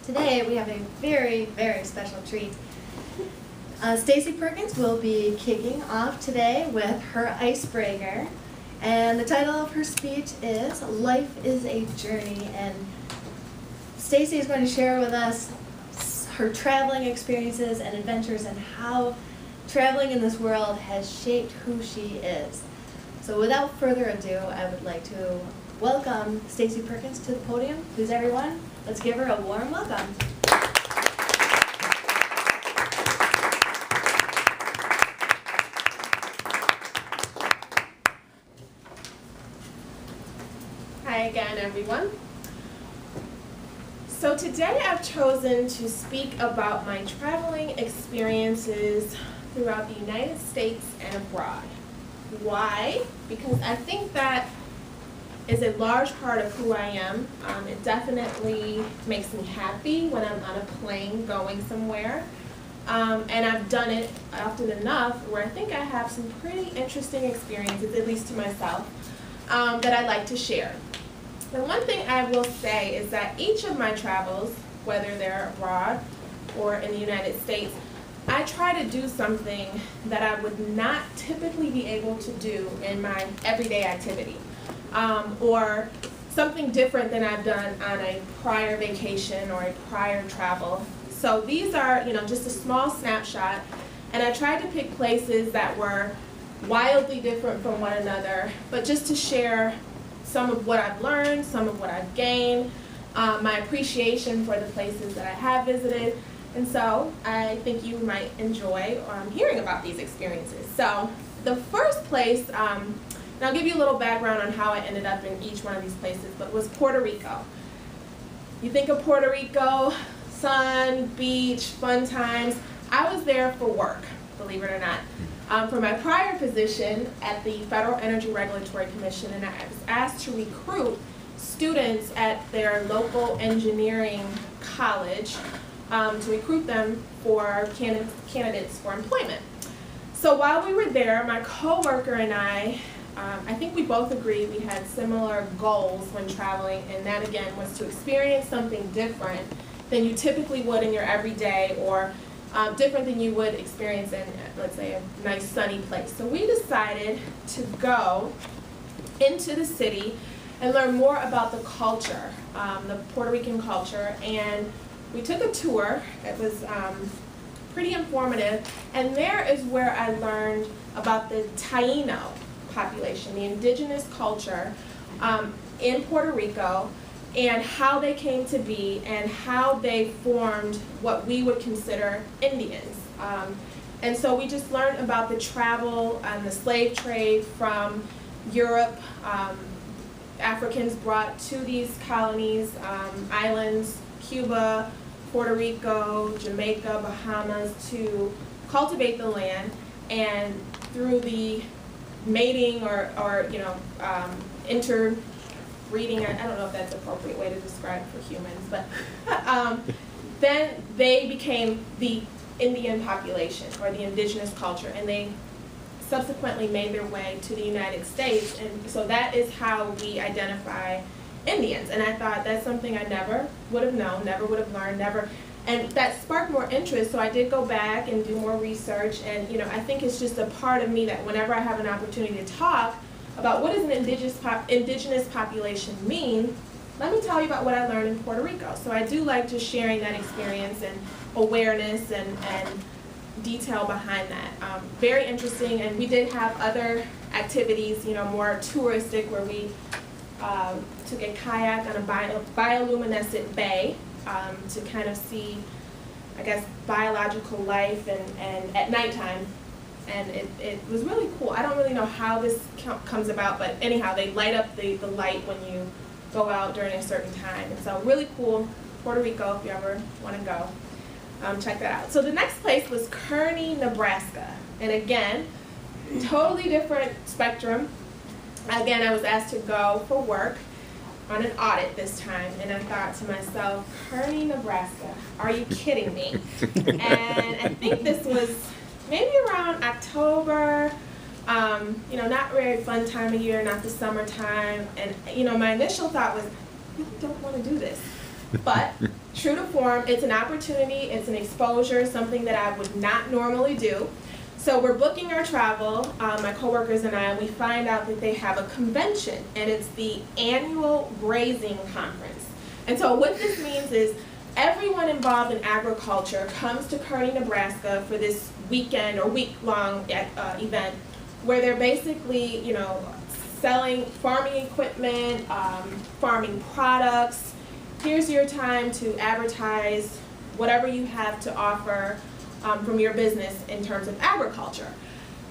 Today we have a very, very special treat. Stacey Perkins will be kicking off today with her icebreaker, and the title of her speech is Life is a Journey, and Stacey is going to share with us her traveling experiences and adventures and how traveling in this world has shaped who she is. So without further ado, I would like to welcome Stacey Perkins to the podium. Please, everyone, let's give her a warm welcome. Hi again, everyone. So today I've chosen to speak about my traveling experiences throughout the United States and abroad. Why? Because I think that is a large part of who I am. It definitely makes me happy when I'm on a plane going somewhere. And I've done it often enough where I think I have some pretty interesting experiences, at least to myself, that I'd like to share. The one thing I will say is that each of my travels, whether they're abroad or in the United States, I try to do something that I would not typically be able to do in my everyday activity, or something different than I've done on a prior vacation or a prior travel. So these are, just a small snapshot, and I tried to pick places that were wildly different from one another, but just to share some of what I've learned, some of what I've gained, my appreciation for the places that I have visited. And so I think you might enjoy hearing about these experiences. So the first place, and I'll give you a little background on how I ended up in each one of these places, but was Puerto Rico. You think of Puerto Rico, sun, beach, fun times. I was there for work, believe it or not. For my prior position at the Federal Energy Regulatory Commission, and I was asked to recruit students at their local engineering college to recruit them for candidates for employment. So while we were there, my coworker and I think we both agreed we had similar goals when traveling, and that again was to experience something different than you typically would in your everyday, or different than you would experience in, let's say, a nice sunny place. So we decided to go into the city and learn more about the culture, the Puerto Rican culture, and we took a tour. It was pretty informative, and there is where I learned about the Taíno population, the indigenous culture in Puerto Rico, and how they came to be and how they formed what we would consider Indians. And so we just learned about the travel and the slave trade from Europe. Africans brought to these colonies, islands, Cuba, Puerto Rico, Jamaica, Bahamas, to cultivate the land, and through the mating or interbreeding, I don't know if that's an appropriate way to describe it for humans, but then they became the Indian population, or the indigenous culture, and they subsequently made their way to the United States, and so that is how we identify Indians. And I thought that's something I never would have known, never would have learned, and that sparked more interest, so I did go back and do more research, and I think it's just a part of me that whenever I have an opportunity to talk about what does an indigenous population mean, let me tell you about what I learned in Puerto Rico. So I do like just sharing that experience and awareness and detail behind that. Very interesting, and we did have other activities, more touristic, where we took a kayak on a bioluminescent bay to kind of see, I guess, biological life and at nighttime. And it was really cool. I don't really know how this comes about, but anyhow, they light up the light when you go out during a certain time. And so really cool. Puerto Rico, if you ever want to go, check that out. So the next place was Kearney, Nebraska. And again, totally different spectrum. Again, I was asked to go for work on an audit this time, and I thought to myself, Kearney, Nebraska, are you kidding me? And I think this was maybe around October, not very fun time of year, not the summertime, and my initial thought was, I really don't want to do this. But true to form, it's an opportunity, it's an exposure, something that I would not normally do. So we're booking our travel, my coworkers and I, and we find out that they have a convention, and it's the annual grazing conference. And so what this means is everyone involved in agriculture comes to Kearney, Nebraska for this weekend or week-long event where they're basically, you know, selling farming equipment, farming products. Here's your time to advertise whatever you have to offer from your business in terms of agriculture.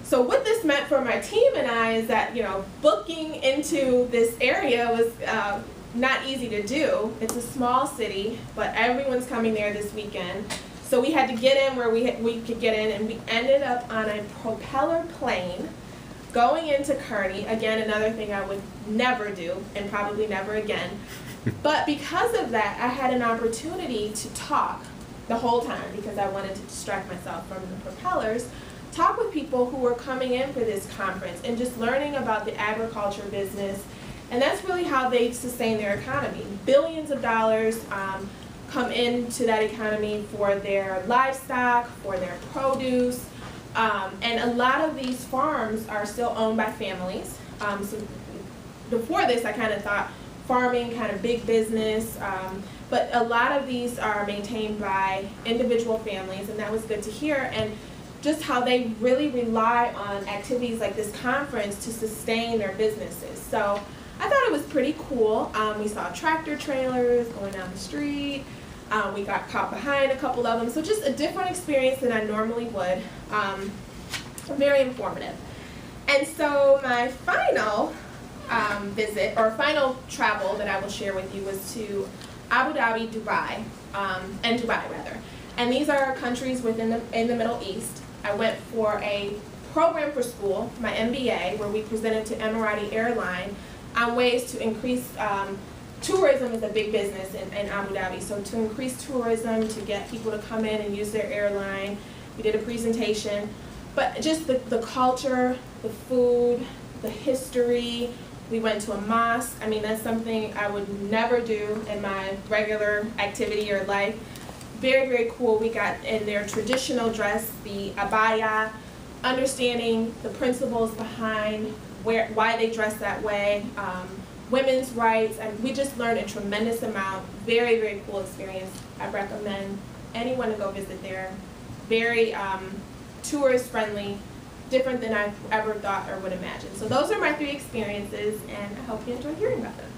So what this meant for my team and I is that, you know, booking into this area was not easy to do. It's a small city, but everyone's coming there this weekend. So we had to get in where we could get in, and we ended up on a propeller plane going into Kearney. Again, another thing I would never do, and probably never again. But because of that, I had an opportunity to talk the whole time, because I wanted to distract myself from the propellers, talk with people who were coming in for this conference and just learning about the agriculture business. And that's really how they sustain their economy. Billions of dollars come into that economy for their livestock, for their produce, and a lot of these farms are still owned by families. So before this, I kind of thought farming, kind of big business, but a lot of these are maintained by individual families, and that was good to hear. And just how they really rely on activities like this conference to sustain their businesses. So I thought it was pretty cool. We saw tractor trailers going down the street. We got caught behind a couple of them. So just a different experience than I normally would. Very informative. And so my final visit, or final travel that I will share with you, was to Abu Dhabi, Dubai, and Dubai rather. And these are countries in the Middle East. I went for a program for school, my MBA, where we presented to Emirati Airline on ways to increase, tourism is a big business in Abu Dhabi, so to increase tourism, to get people to come in and use their airline. We did a presentation, but just the culture, the food, the history. We went to a mosque. I mean, that's something I would never do in my regular activity or life. Very, very cool. We got in their traditional dress, the abaya, understanding the principles behind why they dress that way, women's rights, and we just learned a tremendous amount. Very, very cool experience. I recommend anyone to go visit there. Very tourist friendly, different than I ever thought or would imagine. So those are my 3 experiences, and I hope you enjoy hearing about them.